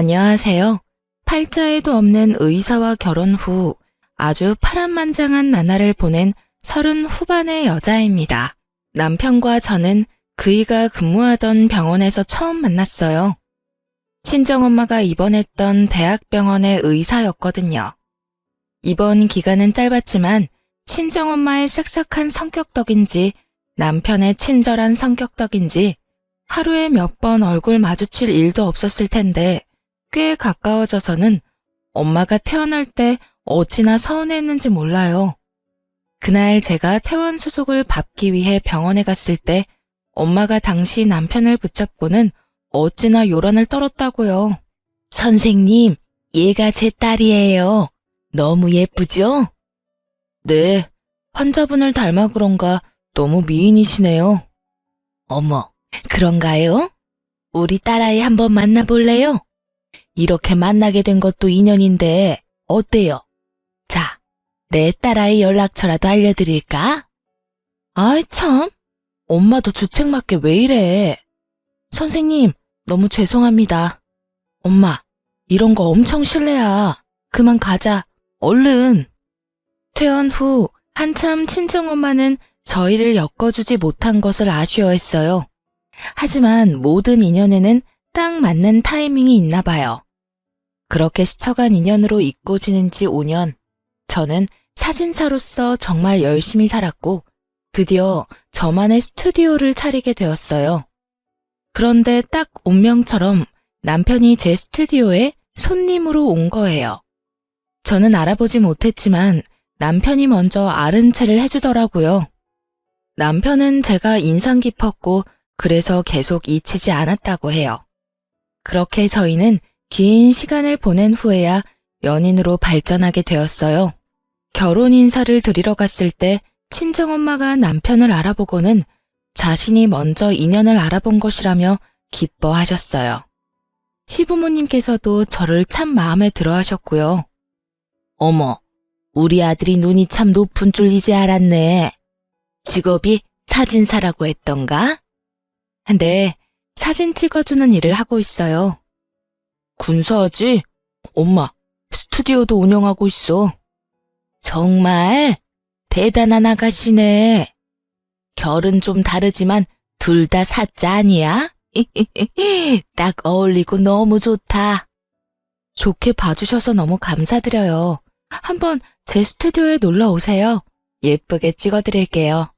안녕하세요. 팔자에도 없는 의사와 결혼 후 아주 파란만장한 나날을 보낸 30 후반의 여자입니다. 남편과 저는 그이가 근무하던 병원에서 처음 만났어요. 친정엄마가 입원했던 대학병원의 의사였거든요. 입원 기간은 짧았지만 친정엄마의 싹싹한 성격 덕인지 남편의 친절한 성격 덕인지 하루에 몇 번 얼굴 마주칠 일도 없었을 텐데 꽤 가까워져서는 엄마가 퇴원할 때 어찌나 서운했는지 몰라요. 그날 제가 퇴원 수속을 밟기 위해 병원에 갔을 때 엄마가 당시 남편을 붙잡고는 어찌나 요란을 떨었다고요. 선생님, 얘가 제 딸이에요. 너무 예쁘죠? 네, 환자분을 닮아 그런가 너무 미인이시네요. 어머, 그런가요? 우리 딸아이 한번 만나볼래요? 이렇게 만나게 된 것도 인연인데 어때요? 자, 내 딸아이 연락처라도 알려드릴까? 아이 참, 엄마도 주책맞게 왜 이래? 선생님, 너무 죄송합니다. 엄마, 이런 거 엄청 실례야. 그만 가자, 얼른. 퇴원 후 한참 친정엄마는 저희를 엮어주지 못한 것을 아쉬워했어요. 하지만 모든 인연에는 딱 맞는 타이밍이 있나 봐요. 그렇게 스쳐간 인연으로 잊고 지낸 지 5년, 저는 사진사로서 정말 열심히 살았고 드디어 저만의 스튜디오를 차리게 되었어요. 그런데 딱 운명처럼 남편이 제 스튜디오에 손님으로 온 거예요. 저는 알아보지 못했지만 남편이 먼저 아른 체를 해주더라고요. 남편은 제가 인상 깊었고 그래서 계속 잊히지 않았다고 해요. 그렇게 저희는 긴 시간을 보낸 후에야 연인으로 발전하게 되었어요. 결혼 인사를 드리러 갔을 때 친정엄마가 남편을 알아보고는 자신이 먼저 인연을 알아본 것이라며 기뻐하셨어요. 시부모님께서도 저를 참 마음에 들어 하셨고요. 어머, 우리 아들이 눈이 참 높은 줄 이제 알았네. 직업이 사진사라고 했던가? 네, 사진 찍어주는 일을 하고 있어요. 군사하지? 엄마, 스튜디오도 운영하고 있어. 정말 대단한 아가씨네. 결은 좀 다르지만 둘 다 사자 아니야? 딱 어울리고 너무 좋다. 좋게 봐주셔서 너무 감사드려요. 한번 제 스튜디오에 놀러 오세요. 예쁘게 찍어드릴게요.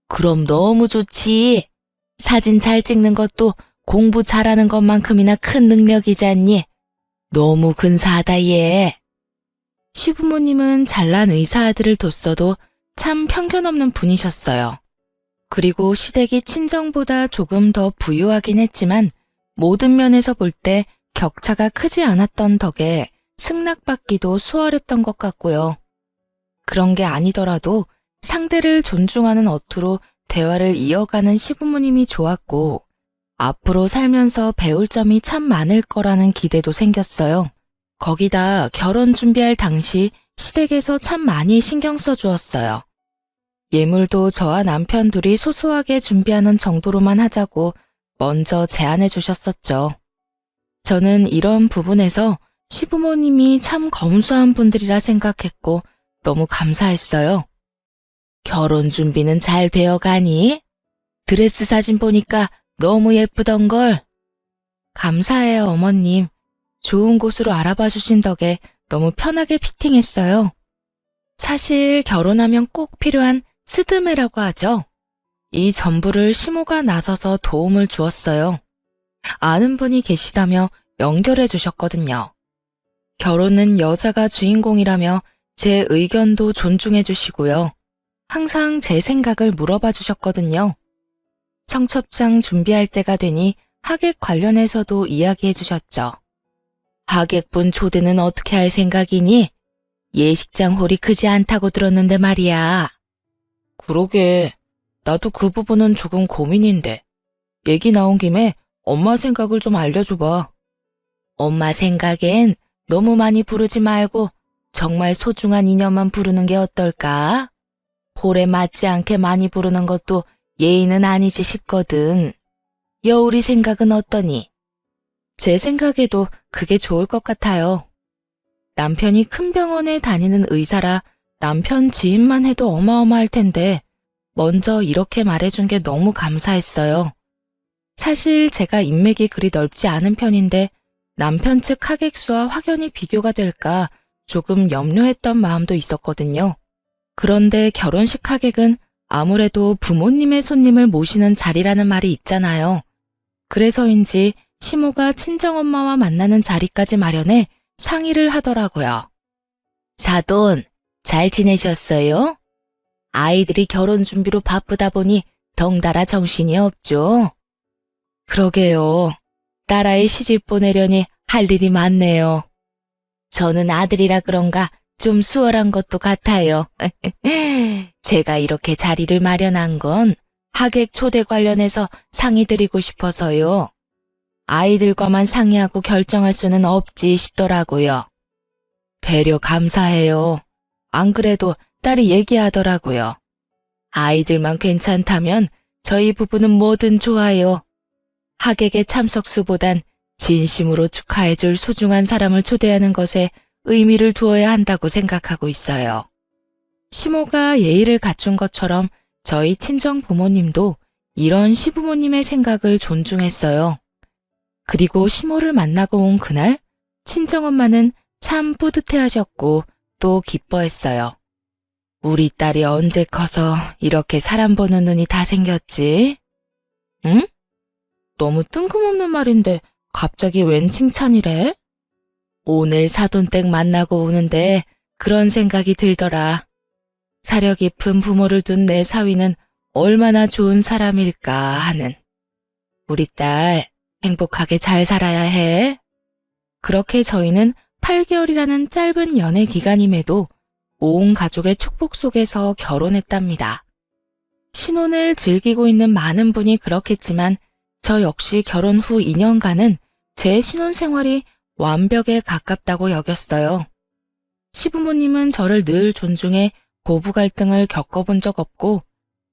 그럼 너무 좋지. 사진 잘 찍는 것도 공부 잘하는 것만큼이나 큰 능력이잖니. 너무 근사하다 얘. 시부모님은 잘난 의사 아들을 뒀어도 참 편견 없는 분이셨어요. 그리고 시댁이 친정보다 조금 더 부유하긴 했지만 모든 면에서 볼 때 격차가 크지 않았던 덕에 승낙받기도 수월했던 것 같고요. 그런 게 아니더라도 상대를 존중하는 어투로 대화를 이어가는 시부모님이 좋았고 앞으로 살면서 배울 점이 참 많을 거라는 기대도 생겼어요. 거기다 결혼 준비할 당시 시댁에서 참 많이 신경 써주었어요. 예물도 저와 남편 둘이 소소하게 준비하는 정도로만 하자고 먼저 제안해 주셨었죠. 저는 이런 부분에서 시부모님이 참 검소한 분들이라 생각했고 너무 감사했어요. 결혼 준비는 잘 되어 가니? 드레스 사진 보니까 너무 예쁘던걸. 감사해요, 어머님. 좋은 곳으로 알아봐 주신 덕에 너무 편하게 피팅했어요. 사실 결혼하면 꼭 필요한 스드메라고 하죠. 이 전부를 시모가 나서서 도움을 주었어요. 아는 분이 계시다며 연결해 주셨거든요. 결혼은 여자가 주인공이라며 제 의견도 존중해 주시고요. 항상 제 생각을 물어봐 주셨거든요. 청첩장 준비할 때가 되니 하객 관련해서도 이야기해 주셨죠. 하객분 초대는 어떻게 할 생각이니? 예식장 홀이 크지 않다고 들었는데 말이야. 그러게, 나도 그 부분은 조금 고민인데. 얘기 나온 김에 엄마 생각을 좀 알려줘봐. 엄마 생각엔 너무 많이 부르지 말고 정말 소중한 인연만 부르는 게 어떨까? 홀에 맞지 않게 많이 부르는 것도 예의는 아니지 싶거든. 여울이 생각은 어떠니? 제 생각에도 그게 좋을 것 같아요. 남편이 큰 병원에 다니는 의사라 남편 지인만 해도 어마어마할 텐데 먼저 이렇게 말해준 게 너무 감사했어요. 사실 제가 인맥이 그리 넓지 않은 편인데 남편 측 하객수와 확연히 비교가 될까 조금 염려했던 마음도 있었거든요. 그런데 결혼식 하객은 아무래도 부모님의 손님을 모시는 자리라는 말이 있잖아요. 그래서인지 시모가 친정엄마와 만나는 자리까지 마련해 상의를 하더라고요. 사돈, 잘 지내셨어요? 아이들이 결혼 준비로 바쁘다 보니 덩달아 정신이 없죠? 그러게요. 딸아이 시집 보내려니 할 일이 많네요. 저는 아들이라 그런가 좀 수월한 것도 같아요. 제가 이렇게 자리를 마련한 건 하객 초대 관련해서 상의 드리고 싶어서요. 아이들과만 상의하고 결정할 수는 없지 싶더라고요. 배려 감사해요. 안 그래도 딸이 얘기하더라고요. 아이들만 괜찮다면 저희 부부는 뭐든 좋아요. 하객의 참석수보단 진심으로 축하해줄 소중한 사람을 초대하는 것에 의미를 두어야 한다고 생각하고 있어요. 시모가 예의를 갖춘 것처럼 저희 친정 부모님도 이런 시부모님의 생각을 존중했어요. 그리고 시모를 만나고 온 그날 친정엄마는 참 뿌듯해하셨고 또 기뻐했어요. 우리 딸이 언제 커서 이렇게 사람 보는 눈이 다 생겼지? 응? 너무 뜬금없는 말인데 갑자기 웬 칭찬이래? 오늘 사돈댁 만나고 오는데 그런 생각이 들더라. 사려 깊은 부모를 둔 내 사위는 얼마나 좋은 사람일까 하는. 우리 딸 행복하게 잘 살아야 해. 그렇게 저희는 8개월이라는 짧은 연애 기간임에도 온 가족의 축복 속에서 결혼했답니다. 신혼을 즐기고 있는 많은 분이 그렇겠지만 저 역시 결혼 후 2년간은 제 신혼 생활이 완벽에 가깝다고 여겼어요. 시부모님은 저를 늘 존중해 고부 갈등을 겪어본 적 없고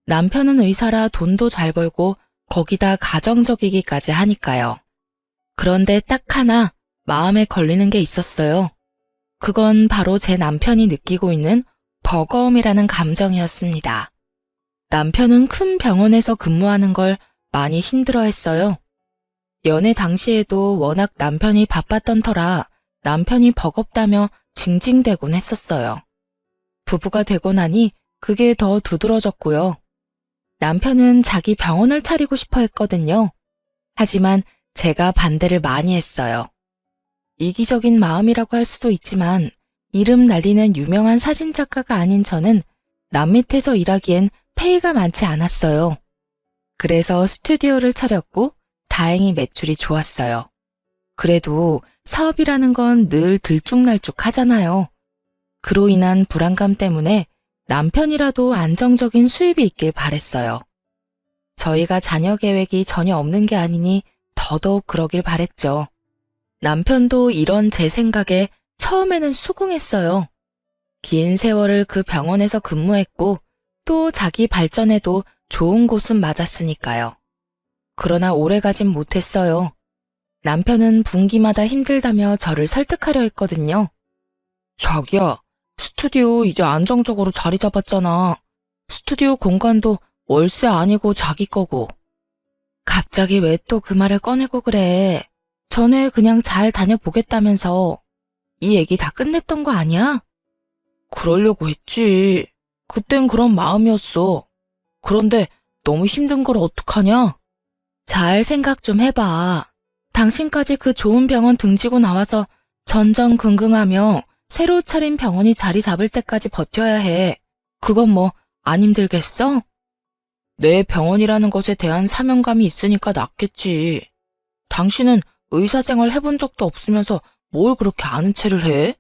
남편은 의사라 돈도 잘 벌고 거기다 가정적이기까지 하니까요. 그런데 딱 하나 마음에 걸리는 게 있었어요. 그건 바로 제 남편이 느끼고 있는 버거움이라는 감정이었습니다. 남편은 큰 병원에서 근무하는 걸 많이 힘들어했어요. 연애 당시에도 워낙 남편이 바빴던 터라 남편이 버겁다며 징징대곤 했었어요. 부부가 되고 나니 그게 더 두드러졌고요. 남편은 자기 병원을 차리고 싶어 했거든요. 하지만 제가 반대를 많이 했어요. 이기적인 마음이라고 할 수도 있지만 이름 날리는 유명한 사진작가가 아닌 저는 남 밑에서 일하기엔 페이가 많지 않았어요. 그래서 스튜디오를 차렸고 다행히 매출이 좋았어요. 그래도 사업이라는 건 늘 들쭉날쭉 하잖아요. 그로 인한 불안감 때문에 남편이라도 안정적인 수입이 있길 바랬어요. 저희가 자녀 계획이 전혀 없는 게 아니니 더더욱 그러길 바랬죠. 남편도 이런 제 생각에 처음에는 수긍했어요. 긴 세월을 그 병원에서 근무했고 또 자기 발전에도 좋은 곳은 맞았으니까요. 그러나 오래가진 못했어요. 남편은 분기마다 힘들다며 저를 설득하려 했거든요. 자기야, 스튜디오 이제 안정적으로 자리 잡았잖아. 스튜디오 공간도 월세 아니고 자기 거고. 갑자기 왜 또 그 말을 꺼내고 그래. 전에 그냥 잘 다녀보겠다면서. 이 얘기 다 끝냈던 거 아니야? 그러려고 했지. 그땐 그런 마음이었어. 그런데 너무 힘든 걸 어떡하냐? 잘 생각 좀 해봐. 당신까지 그 좋은 병원 등지고 나와서 전전긍긍하며 새로 차린 병원이 자리 잡을 때까지 버텨야 해. 그건 뭐 안 힘들겠어? 내 병원이라는 것에 대한 사명감이 있으니까 낫겠지. 당신은 의사생활 해본 적도 없으면서 뭘 그렇게 아는 체를 해?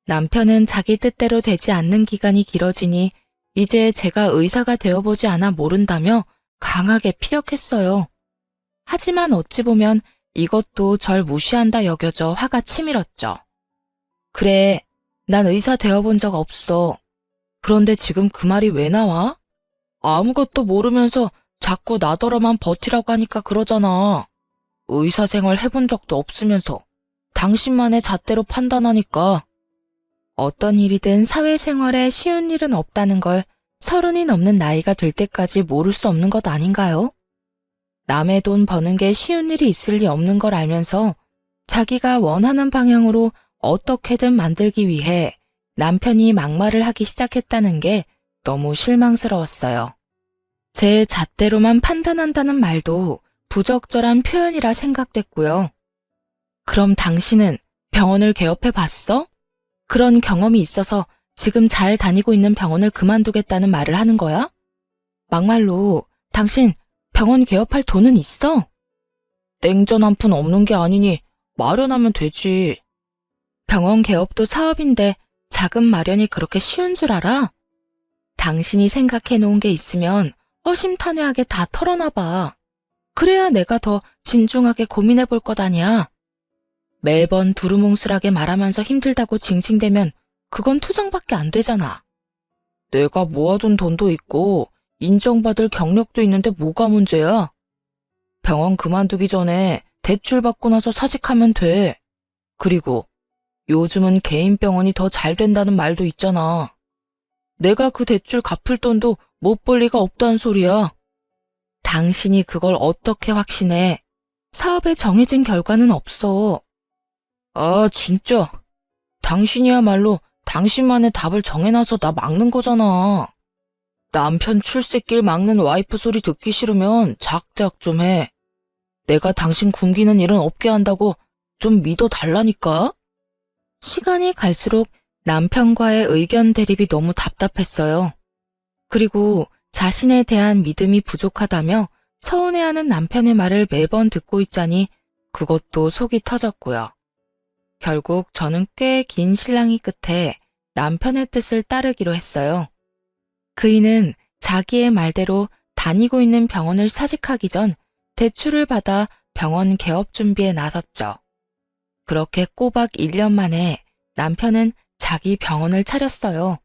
남편은 자기 뜻대로 되지 않는 기간이 길어지니 이제 제가 의사가 되어보지 않아 모른다며 강하게 피력했어요. 하지만 어찌 보면 이것도 절 무시한다 여겨져 화가 치밀었죠. 그래, 난 의사 되어본 적 없어. 그런데 지금 그 말이 왜 나와? 아무것도 모르면서 자꾸 나더러만 버티라고 하니까 그러잖아. 의사 생활 해본 적도 없으면서 당신만의 잣대로 판단하니까. 어떤 일이든 사회생활에 쉬운 일은 없다는 걸 30이 넘는 나이가 될 때까지 모를 수 없는 것 아닌가요? 남의 돈 버는 게 쉬운 일이 있을 리 없는 걸 알면서 자기가 원하는 방향으로 어떻게든 만들기 위해 남편이 막말을 하기 시작했다는 게 너무 실망스러웠어요. 제 잣대로만 판단한다는 말도 부적절한 표현이라 생각됐고요. 그럼 당신은 병원을 개업해 봤어? 그런 경험이 있어서 지금 잘 다니고 있는 병원을 그만두겠다는 말을 하는 거야? 막말로 당신 병원 개업할 돈은 있어? 땡전 한 푼 없는 게 아니니 마련하면 되지. 병원 개업도 사업인데 자금 마련이 그렇게 쉬운 줄 알아? 당신이 생각해 놓은 게 있으면 허심탄회하게 다 털어놔봐. 그래야 내가 더 진중하게 고민해 볼 것 아니야. 매번 두루뭉술하게 말하면서 힘들다고 징징대면 그건 투정밖에 안 되잖아. 내가 모아둔 돈도 있고 인정받을 경력도 있는데 뭐가 문제야? 병원 그만두기 전에 대출 받고 나서 사직하면 돼. 그리고 요즘은 개인 병원이 더 잘 된다는 말도 있잖아. 내가 그 대출 갚을 돈도 못 벌 리가 없다는 소리야. 당신이 그걸 어떻게 확신해? 사업에 정해진 결과는 없어. 아, 진짜. 당신이야말로 당신만의 답을 정해놔서 나 막는 거잖아. 남편 출세길 막는 와이프 소리 듣기 싫으면 작작 좀 해. 내가 당신 굶기는 일은 없게 한다고 좀 믿어달라니까? 시간이 갈수록 남편과의 의견 대립이 너무 답답했어요. 그리고 자신에 대한 믿음이 부족하다며 서운해하는 남편의 말을 매번 듣고 있자니 그것도 속이 터졌고요. 결국 저는 꽤 긴 실랑이 끝에 남편의 뜻을 따르기로 했어요. 그이는 자기의 말대로 다니고 있는 병원을 사직하기 전 대출을 받아 병원 개업 준비에 나섰죠. 그렇게 꼬박 1년 만에 남편은 자기 병원을 차렸어요.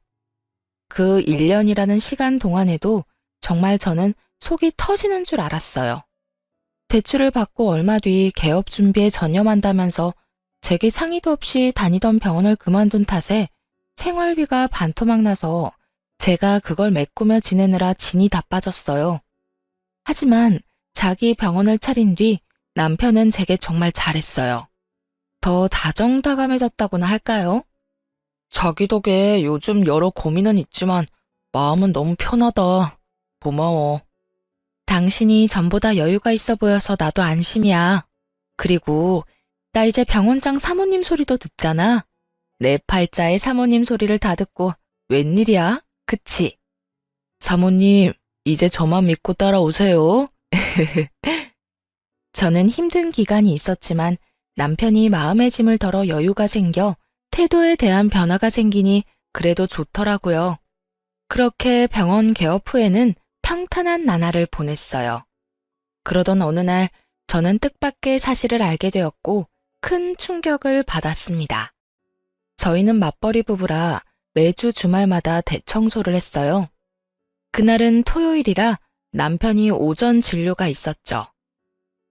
그 1년이라는 시간 동안에도 정말 저는 속이 터지는 줄 알았어요. 대출을 받고 얼마 뒤 개업 준비에 전념한다면서 제게 상의도 없이 다니던 병원을 그만둔 탓에 생활비가 반토막 나서 제가 그걸 메꾸며 지내느라 진이 다 빠졌어요. 하지만 자기 병원을 차린 뒤 남편은 제게 정말 잘했어요. 더 다정다감해졌다고나 할까요? 자기 덕에 요즘 여러 고민은 있지만 마음은 너무 편하다. 고마워. 당신이 전보다 여유가 있어 보여서 나도 안심이야. 그리고 나 이제 병원장 사모님 소리도 듣잖아. 내 팔자의 사모님 소리를 다 듣고 웬일이야? 그치? 사모님, 이제 저만 믿고 따라오세요. 저는 힘든 기간이 있었지만 남편이 마음의 짐을 덜어 여유가 생겨 태도에 대한 변화가 생기니 그래도 좋더라고요. 그렇게 병원 개업 후에는 평탄한 나날을 보냈어요. 그러던 어느 날 저는 뜻밖의 사실을 알게 되었고 큰 충격을 받았습니다. 저희는 맞벌이 부부라 매주 주말마다 대청소를 했어요. 그날은 토요일이라 남편이 오전 진료가 있었죠.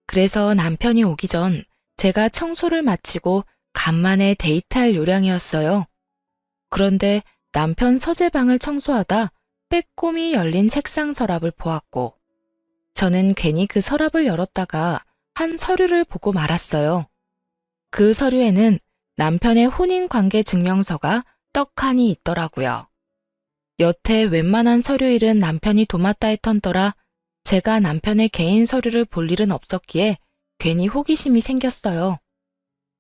그래서 남편이 오기 전 제가 청소를 마치고 간만에 데이트할 요량이었어요. 그런데 남편 서재방을 청소하다 빼꼼히 열린 책상 서랍을 보았고 저는 괜히 그 서랍을 열었다가 한 서류를 보고 말았어요. 그 서류에는 남편의 혼인관계 증명서가 떡하니 있더라고요. 여태 웬만한 서류일은 남편이 도맡아 했던 터라 제가 남편의 개인 서류를 볼 일은 없었기에 괜히 호기심이 생겼어요.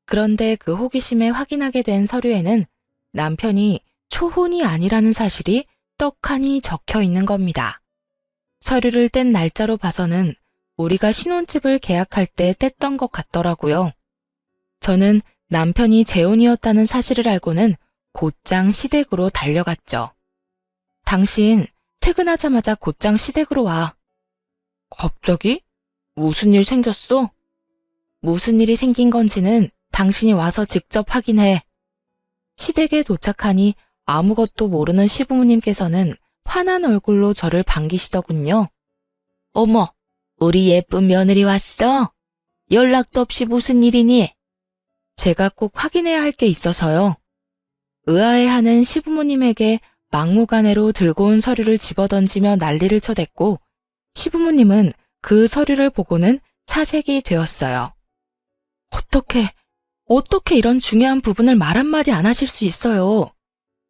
그런데 그 호기심에 확인하게 된 서류에는 남편이 초혼이 아니라는 사실이 떡하니 적혀 있는 겁니다. 서류를 뗀 날짜로 봐서는 우리가 신혼집을 계약할 때 뗐던 것 같더라고요. 저는 남편이 재혼이었다는 사실을 알고는 곧장 시댁으로 달려갔죠. 당신 퇴근하자마자 곧장 시댁으로 와. 갑자기? 무슨 일 생겼어? 무슨 일이 생긴 건지는 당신이 와서 직접 확인해. 시댁에 도착하니 아무것도 모르는 시부모님께서는 환한 얼굴로 저를 반기시더군요. 어머, 우리 예쁜 며느리 왔어? 연락도 없이 무슨 일이니? 제가 꼭 확인해야 할 게 있어서요. 의아해하는 시부모님에게 막무가내로 들고 온 서류를 집어던지며 난리를 쳐댔고 시부모님은 그 서류를 보고는 사색이 되었어요. 어떻게 이런 중요한 부분을 말 한마디 안 하실 수 있어요?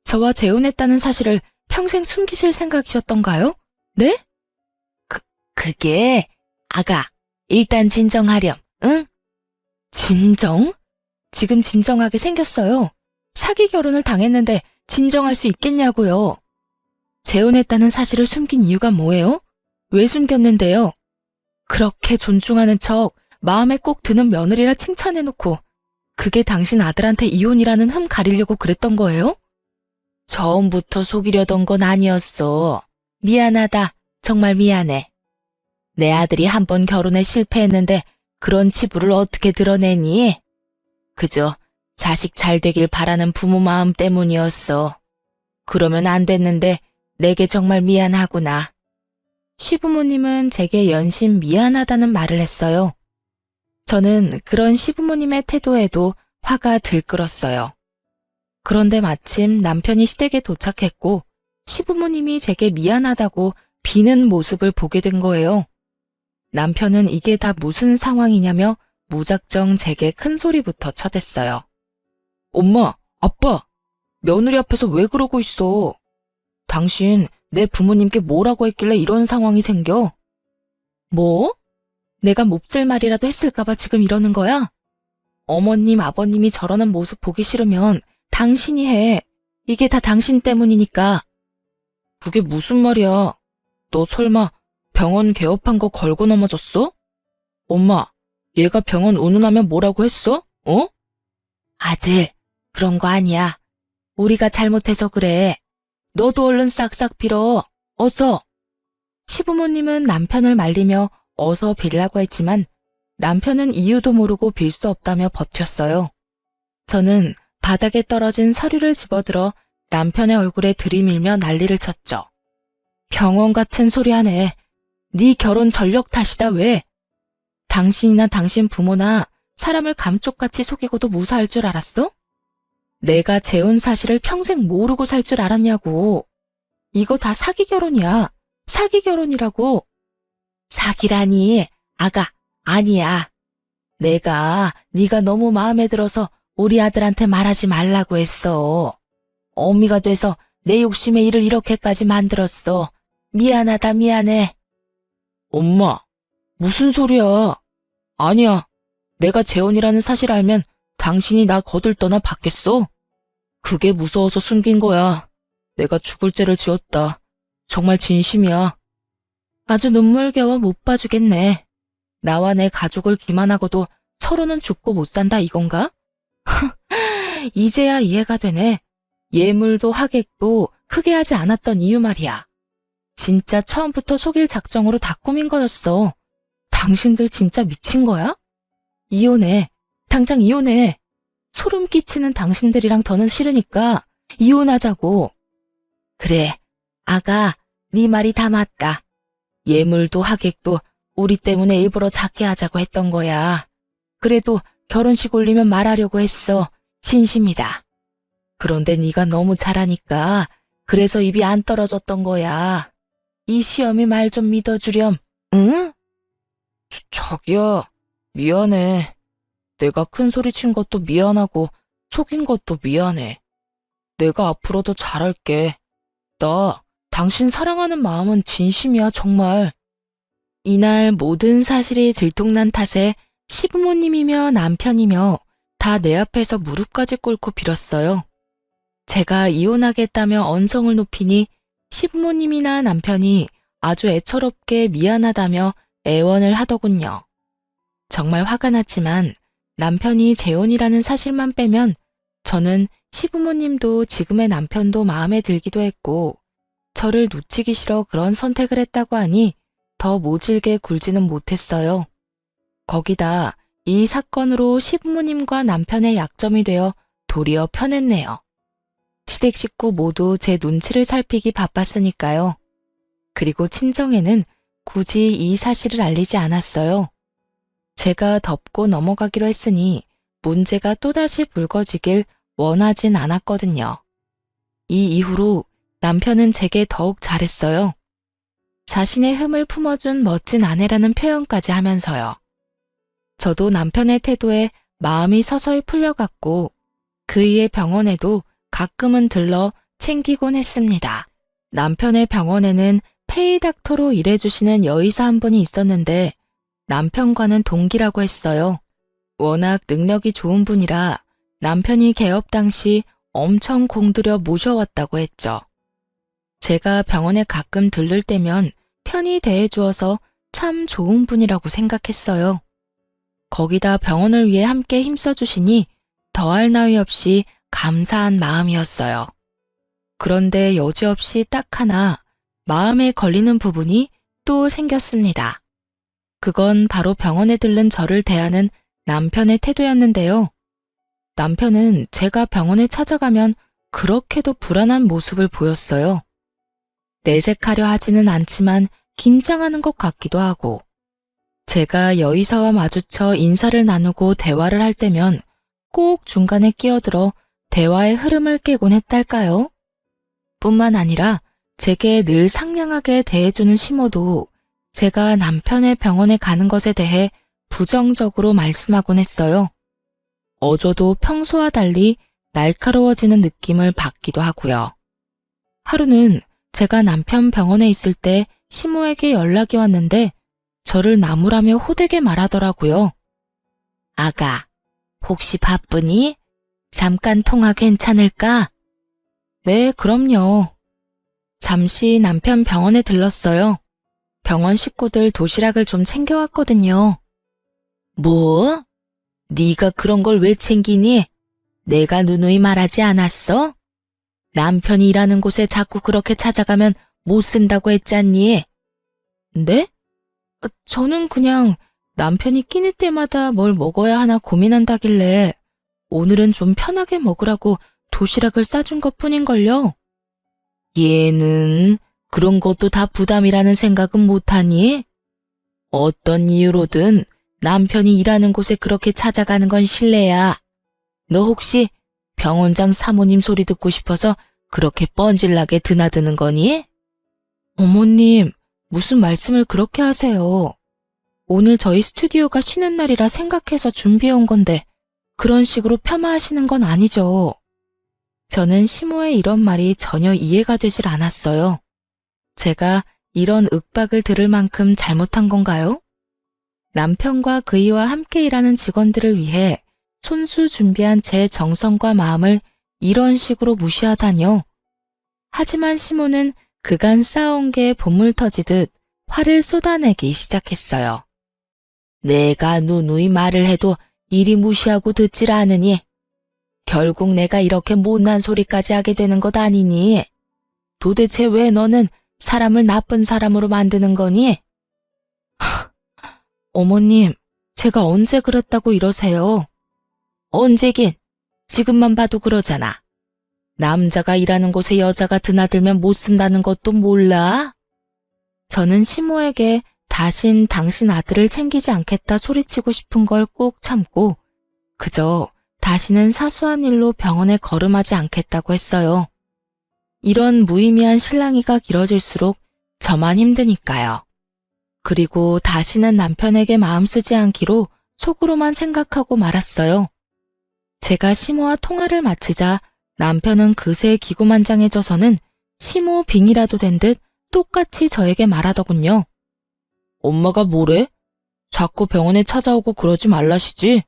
저와 재혼했다는 사실을 평생 숨기실 생각이셨던가요? 네? 그게 아가, 일단 진정하렴, 응? 진정? 지금 진정하게 생겼어요. 사기 결혼을 당했는데 진정할 수 있겠냐고요. 재혼했다는 사실을 숨긴 이유가 뭐예요? 왜 숨겼는데요? 그렇게 존중하는 척 마음에 꼭 드는 며느리라 칭찬해놓고 그게 당신 아들한테 이혼이라는 흠 가리려고 그랬던 거예요? 처음부터 속이려던 건 아니었어. 미안하다. 정말 미안해. 내 아들이 한 번 결혼에 실패했는데 그런 치부를 어떻게 드러내니? 그저 자식 잘 되길 바라는 부모 마음 때문이었어. 그러면 안 됐는데 내게 정말 미안하구나. 시부모님은 제게 연신 미안하다는 말을 했어요. 저는 그런 시부모님의 태도에도 화가 들끓었어요. 그런데 마침 남편이 시댁에 도착했고 시부모님이 제게 미안하다고 비는 모습을 보게 된 거예요. 남편은 이게 다 무슨 상황이냐며 무작정 제게 큰 소리부터 쳐댔어요. 엄마, 아빠, 며느리 앞에서 왜 그러고 있어? 당신 내 부모님께 뭐라고 했길래 이런 상황이 생겨? 뭐? 내가 몹쓸 말이라도 했을까봐 지금 이러는 거야? 어머님, 아버님이 저러는 모습 보기 싫으면 당신이 해. 이게 다 당신 때문이니까. 그게 무슨 말이야? 너 설마 병원 개업한 거 걸고 넘어졌어? 엄마, 얘가 병원 운운하면 뭐라고 했어? 어? 아들, 그런 거 아니야. 우리가 잘못해서 그래. 너도 얼른 싹싹 빌어. 어서. 시부모님은 남편을 말리며 어서 빌라고 했지만 남편은 이유도 모르고 빌 수 없다며 버텼어요. 저는 바닥에 떨어진 서류를 집어들어 남편의 얼굴에 들이밀며 난리를 쳤죠. 병원 같은 소리 하네. 네 결혼 전력 탓이다 왜? 당신이나 당신 부모나 사람을 감쪽같이 속이고도 무사할 줄 알았어? 내가 재혼 사실을 평생 모르고 살 줄 알았냐고. 이거 다 사기 결혼이야. 사기 결혼이라고. 사기라니. 아가, 아니야. 내가 네가 너무 마음에 들어서 우리 아들한테 말하지 말라고 했어. 어미가 돼서 내 욕심에 일을 이렇게까지 만들었어. 미안하다 미안해. 엄마, 무슨 소리야. 아니야. 내가 재혼이라는 사실 알면 당신이 나 거들떠나 받겠어? 그게 무서워서 숨긴 거야. 내가 죽을 죄를 지었다. 정말 진심이야. 아주 눈물겨워 못 봐주겠네. 나와 내 가족을 기만하고도 서로는 죽고 못 산다 이건가? 이제야 이해가 되네. 예물도 하객도 크게 하지 않았던 이유 말이야. 진짜 처음부터 속일 작정으로 다 꾸민 거였어. 당신들 진짜 미친 거야? 이혼해. 당장 이혼해. 소름 끼치는 당신들이랑 더는 싫으니까 이혼하자고. 그래, 아가, 네 말이 다 맞다. 예물도 하객도 우리 때문에 일부러 작게 하자고 했던 거야. 그래도 결혼식 올리면 말하려고 했어. 진심이다. 그런데 네가 너무 잘하니까 그래서 입이 안 떨어졌던 거야. 이 시험이 말 좀 믿어주렴. 응? 자기야, 미안해. 내가 큰 소리 친 것도 미안하고 속인 것도 미안해. 내가 앞으로도 잘할게. 나 당신 사랑하는 마음은 진심이야 정말. 이날 모든 사실이 들통난 탓에 시부모님이며 남편이며 다 내 앞에서 무릎까지 꿇고 빌었어요. 제가 이혼하겠다며 언성을 높이니 시부모님이나 남편이 아주 애처롭게 미안하다며 애원을 하더군요. 정말 화가 났지만 남편이 재혼이라는 사실만 빼면 저는 시부모님도 지금의 남편도 마음에 들기도 했고 저를 놓치기 싫어 그런 선택을 했다고 하니 더 모질게 굴지는 못했어요. 거기다 이 사건으로 시부모님과 남편의 약점이 되어 도리어 편했네요. 시댁 식구 모두 제 눈치를 살피기 바빴으니까요. 그리고 친정에는 굳이 이 사실을 알리지 않았어요. 제가 덮고 넘어가기로 했으니 문제가 또다시 불거지길 원하진 않았거든요. 이 이후로 남편은 제게 더욱 잘했어요. 자신의 흠을 품어준 멋진 아내라는 표현까지 하면서요. 저도 남편의 태도에 마음이 서서히 풀려갔고 그이의 병원에도 가끔은 들러 챙기곤 했습니다. 남편의 병원에는 페이닥터로 일해주시는 여의사 한 분이 있었는데 남편과는 동기라고 했어요. 워낙 능력이 좋은 분이라 남편이 개업 당시 엄청 공들여 모셔왔다고 했죠. 제가 병원에 가끔 들를 때면 편히 대해주어서 참 좋은 분이라고 생각했어요. 거기다 병원을 위해 함께 힘써주시니 더할 나위 없이 감사한 마음이었어요. 그런데 여지없이 딱 하나 마음에 걸리는 부분이 또 생겼습니다. 그건 바로 병원에 들른 저를 대하는 남편의 태도였는데요. 남편은 제가 병원에 찾아가면 그렇게도 불안한 모습을 보였어요. 내색하려 하지는 않지만 긴장하는 것 같기도 하고, 제가 여의사와 마주쳐 인사를 나누고 대화를 할 때면 꼭 중간에 끼어들어 대화의 흐름을 깨곤 했달까요? 뿐만 아니라 제게 늘 상냥하게 대해주는 시모도 제가 남편의 병원에 가는 것에 대해 부정적으로 말씀하곤 했어요. 어조도 평소와 달리 날카로워지는 느낌을 받기도 하고요. 하루는 제가 남편 병원에 있을 때 시모에게 연락이 왔는데 저를 나무라며 호되게 말하더라고요. 아가, 혹시 바쁘니? 잠깐 통화 괜찮을까? 네, 그럼요. 잠시 남편 병원에 들렀어요. 병원 식구들 도시락을 좀 챙겨왔거든요. 뭐? 네가 그런 걸 왜 챙기니? 내가 누누이 말하지 않았어? 남편이 일하는 곳에 자꾸 그렇게 찾아가면 못 쓴다고 했잖니? 네? 저는 그냥 남편이 끼니 때마다 뭘 먹어야 하나 고민한다길래 오늘은 좀 편하게 먹으라고 도시락을 싸준 것뿐인걸요. 얘는 그런 것도 다 부담이라는 생각은 못하니? 어떤 이유로든 남편이 일하는 곳에 그렇게 찾아가는 건 실례야. 너 혹시 병원장 사모님 소리 듣고 싶어서 그렇게 뻔질나게 드나드는 거니? 어머님, 무슨 말씀을 그렇게 하세요. 오늘 저희 스튜디오가 쉬는 날이라 생각해서 준비해온 건데 그런 식으로 폄하하시는 건 아니죠. 저는 시모의 이런 말이 전혀 이해가 되질 않았어요. 제가 이런 윽박을 들을 만큼 잘못한 건가요? 남편과 그이와 함께 일하는 직원들을 위해 손수 준비한 제 정성과 마음을 이런 식으로 무시하다뇨. 하지만 시모는 그간 쌓아온 게 보물 터지듯 화를 쏟아내기 시작했어요. 내가 누누이 말을 해도 이리 무시하고 듣질 않으니 결국 내가 이렇게 못난 소리까지 하게 되는 것 아니니? 도대체 왜 너는 사람을 나쁜 사람으로 만드는 거니? 어머님, 제가 언제 그랬다고 이러세요? 언제긴 지금만 봐도 그러잖아. 남자가 일하는 곳에 여자가 드나들면 못 쓴다는 것도 몰라? 저는 시모에게 다신 당신 아들을 챙기지 않겠다 소리치고 싶은 걸 꾹 참고 그저 다시는 사소한 일로 병원에 걸음하지 않겠다고 했어요. 이런 무의미한 실랑이가 길어질수록 저만 힘드니까요. 그리고 다시는 남편에게 마음 쓰지 않기로 속으로만 생각하고 말았어요. 제가 시모와 통화를 마치자 남편은 그새 기고만장해져서는 시모 빙이라도 된 듯 똑같이 저에게 말하더군요. 엄마가 뭐래? 자꾸 병원에 찾아오고 그러지 말라시지?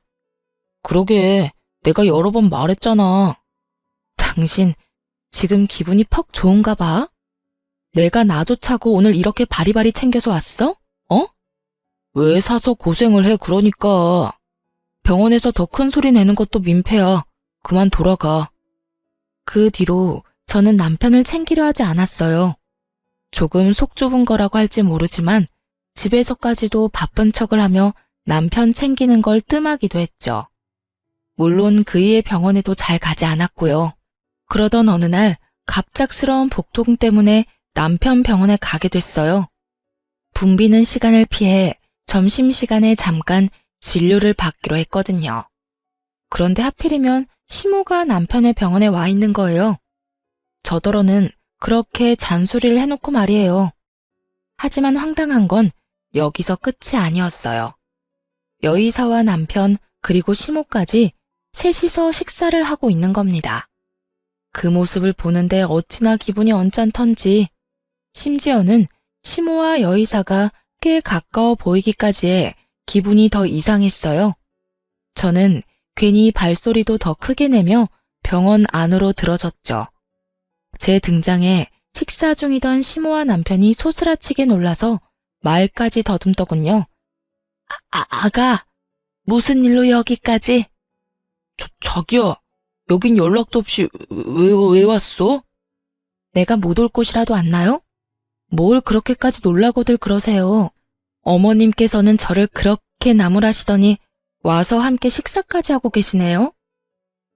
그러게, 내가 여러 번 말했잖아. 당신 지금 기분이 퍽 좋은가 봐? 내가 나조차고 오늘 이렇게 바리바리 챙겨서 왔어? 어? 왜 사서 고생을 해 그러니까. 병원에서 더 큰 소리 내는 것도 민폐야. 그만 돌아가. 그 뒤로 저는 남편을 챙기려 하지 않았어요. 조금 속 좁은 거라고 할지 모르지만 집에서까지도 바쁜 척을 하며 남편 챙기는 걸 뜸하기도 했죠. 물론 그이의 병원에도 잘 가지 않았고요. 그러던 어느 날 갑작스러운 복통 때문에 남편 병원에 가게 됐어요. 붐비는 시간을 피해 점심시간에 잠깐 진료를 받기로 했거든요. 그런데 하필이면 시모가 남편의 병원에 와 있는 거예요. 저더러는 그렇게 잔소리를 해놓고 말이에요. 하지만 황당한 건 여기서 끝이 아니었어요. 여의사와 남편 그리고 시모까지 셋이서 식사를 하고 있는 겁니다. 그 모습을 보는데 어찌나 기분이 언짢던지 심지어는 시모와 여의사가 꽤 가까워 보이기까지 해 기분이 더 이상했어요. 저는 괜히 발소리도 더 크게 내며 병원 안으로 들어섰죠. 제 등장에 식사 중이던 시모와 남편이 소스라치게 놀라서 말까지 더듬더군요. 아가, 무슨 일로 여기까지? 자기야, 여긴 연락도 없이 왜 왔어? 내가 못 올 곳이라도 왔나요? 뭘 그렇게까지 놀라고들 그러세요. 어머님께서는 저를 그렇게 나무라시더니 와서 함께 식사까지 하고 계시네요.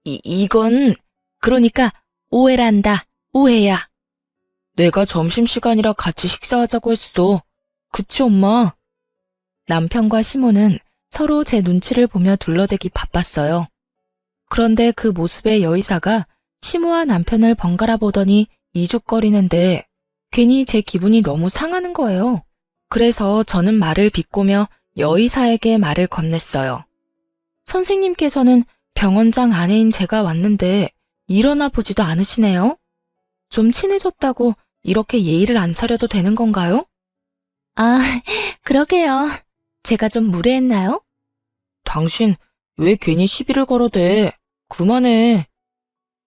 이건 그러니까 오해란다. 오해야. 내가 점심시간이라 같이 식사하자고 했어. 그치 엄마? 남편과 시모는 서로 제 눈치를 보며 둘러대기 바빴어요. 그런데 그 모습의 여의사가 시모와 남편을 번갈아 보더니 이죽거리는데 괜히 제 기분이 너무 상하는 거예요. 그래서 저는 말을 비꼬며 여의사에게 말을 건넸어요. 선생님께서는 병원장 아내인 제가 왔는데 일어나 보지도 않으시네요. 좀 친해졌다고 이렇게 예의를 안 차려도 되는 건가요? 아, 그러게요. 제가 좀 무례했나요? 당신 왜 괜히 시비를 걸어대? 그만해.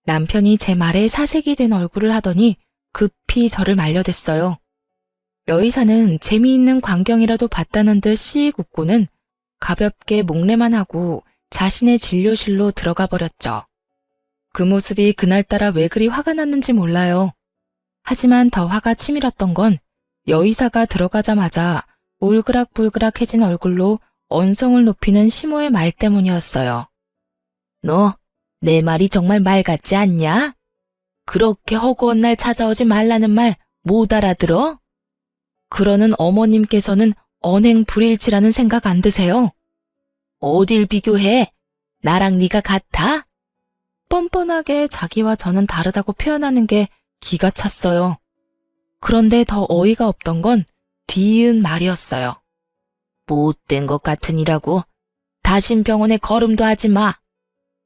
남편이 제 말에 사색이 된 얼굴을 하더니 급히 저를 말려댔어요. 여의사는 재미있는 광경이라도 봤다는 듯 씩 웃고는 가볍게 목례만 하고 자신의 진료실로 들어가 버렸죠. 그 모습이 그날따라 왜 그리 화가 났는지 몰라요. 하지만 더 화가 치밀었던 건 여의사가 들어가자마자 울그락불그락해진 얼굴로 언성을 높이는 시모의 말 때문이었어요. 너, 내 말이 정말 말 같지 않냐? 그렇게 허구한 날 찾아오지 말라는 말 못 알아들어? 그러는 어머님께서는 언행 불일치라는 생각 안 드세요? 어딜 비교해? 나랑 네가 같아? 뻔뻔하게 자기와 저는 다르다고 표현하는 게 기가 찼어요. 그런데 더 어이가 없던 건 뒤이은 말이었어요. 못된 것 같으니라고. 다신 병원에 걸음도 하지 마.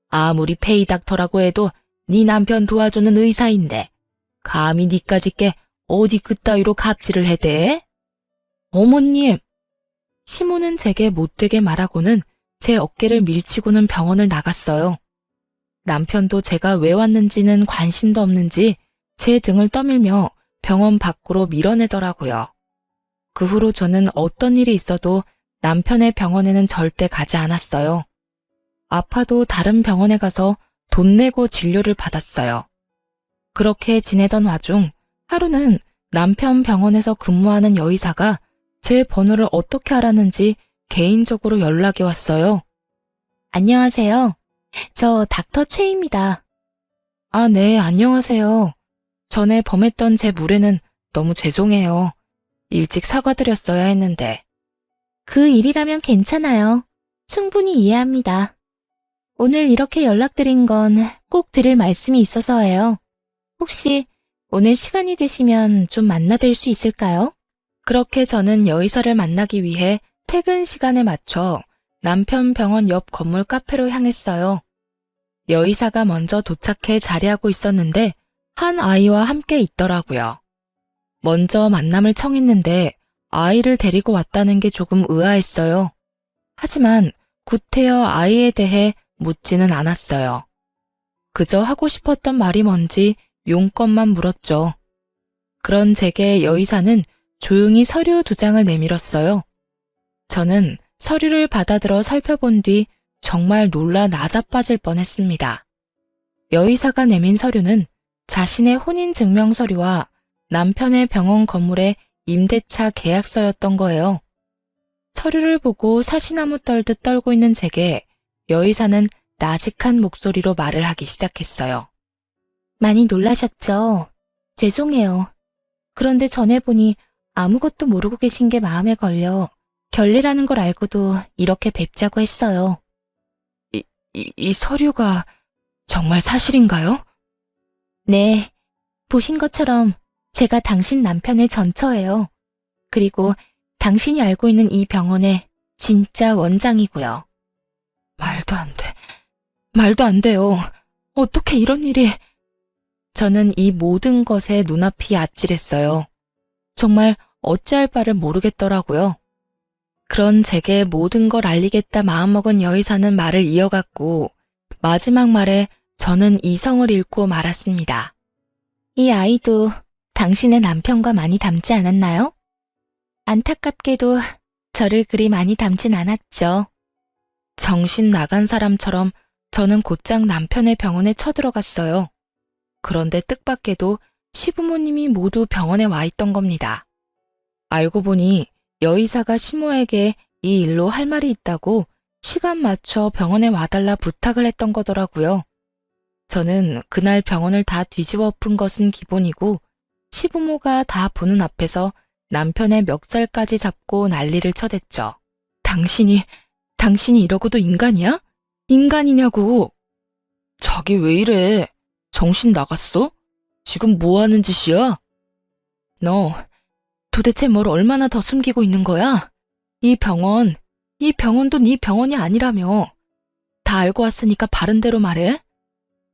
아무리 페이닥터라고 해도 네 남편 도와주는 의사인데 감히 니까짓 게 어디 그따위로 갑질을 해대? 어머님! 시모는 제게 못되게 말하고는 제 어깨를 밀치고는 병원을 나갔어요. 남편도 제가 왜 왔는지는 관심도 없는지 제 등을 떠밀며 병원 밖으로 밀어내더라고요. 그 후로 저는 어떤 일이 있어도 남편의 병원에는 절대 가지 않았어요. 아파도 다른 병원에 가서 돈 내고 진료를 받았어요. 그렇게 지내던 와중 하루는 남편 병원에서 근무하는 여의사가 제 번호를 어떻게 알았는지 개인적으로 연락이 왔어요. 안녕하세요. 저 닥터 최입니다. 아, 네, 안녕하세요. 전에 범했던 제 무례는 너무 죄송해요. 일찍 사과드렸어야 했는데. 그 일이라면 괜찮아요. 충분히 이해합니다. 오늘 이렇게 연락드린 건 꼭 드릴 말씀이 있어서예요. 혹시 오늘 시간이 되시면 좀 만나 뵐 수 있을까요? 그렇게 저는 여의사를 만나기 위해 퇴근 시간에 맞춰 남편 병원 옆 건물 카페로 향했어요. 여의사가 먼저 도착해 자리하고 있었는데 한 아이와 함께 있더라고요. 먼저 만남을 청했는데 아이를 데리고 왔다는 게 조금 의아했어요. 하지만 구태여 아이에 대해 묻지는 않았어요. 그저 하고 싶었던 말이 뭔지 용건만 물었죠. 그런 제게 여의사는 조용히 서류 2장을 내밀었어요. 저는 서류를 받아들어 살펴본 뒤 정말 놀라 나자빠질 뻔했습니다. 여의사가 내민 서류는 자신의 혼인증명서류와 남편의 병원 건물의 임대차 계약서였던 거예요. 서류를 보고 사시나무 떨듯 떨고 있는 제게 여의사는 나직한 목소리로 말을 하기 시작했어요. 많이 놀라셨죠? 죄송해요. 그런데 전에 보니 아무것도 모르고 계신 게 마음에 걸려 결례라는 걸 알고도 이렇게 뵙자고 했어요. 이 서류가 정말 사실인가요? 네, 보신 것처럼 제가 당신 남편의 전처예요. 그리고 당신이 알고 있는 이 병원의 진짜 원장이고요. 말도 안 돼. 말도 안 돼요. 어떻게 이런 일이... 저는 이 모든 것에 눈앞이 아찔했어요. 정말 어찌할 바를 모르겠더라고요. 그런 제게 모든 걸 알리겠다 마음먹은 여의사는 말을 이어갔고 마지막 말에 저는 이성을 잃고 말았습니다. 이 아이도 당신의 남편과 많이 닮지 않았나요? 안타깝게도 저를 그리 많이 닮진 않았죠. 정신 나간 사람처럼 저는 곧장 남편의 병원에 쳐들어갔어요. 그런데 뜻밖에도 시부모님이 모두 병원에 와 있던 겁니다. 알고 보니 여의사가 시모에게 이 일로 할 말이 있다고 시간 맞춰 병원에 와달라 부탁을 했던 거더라고요. 저는 그날 병원을 다 뒤집어 엎은 것은 기본이고 시부모가 다 보는 앞에서 남편의 멱살까지 잡고 난리를 쳐댔죠. 당신이 이러고도 인간이야? 인간이냐고. 자기 왜 이래? 정신 나갔어? 지금 뭐 하는 짓이야? 너 도대체 뭘 얼마나 더 숨기고 있는 거야? 이 병원도 네 병원이 아니라며. 다 알고 왔으니까 바른 대로 말해.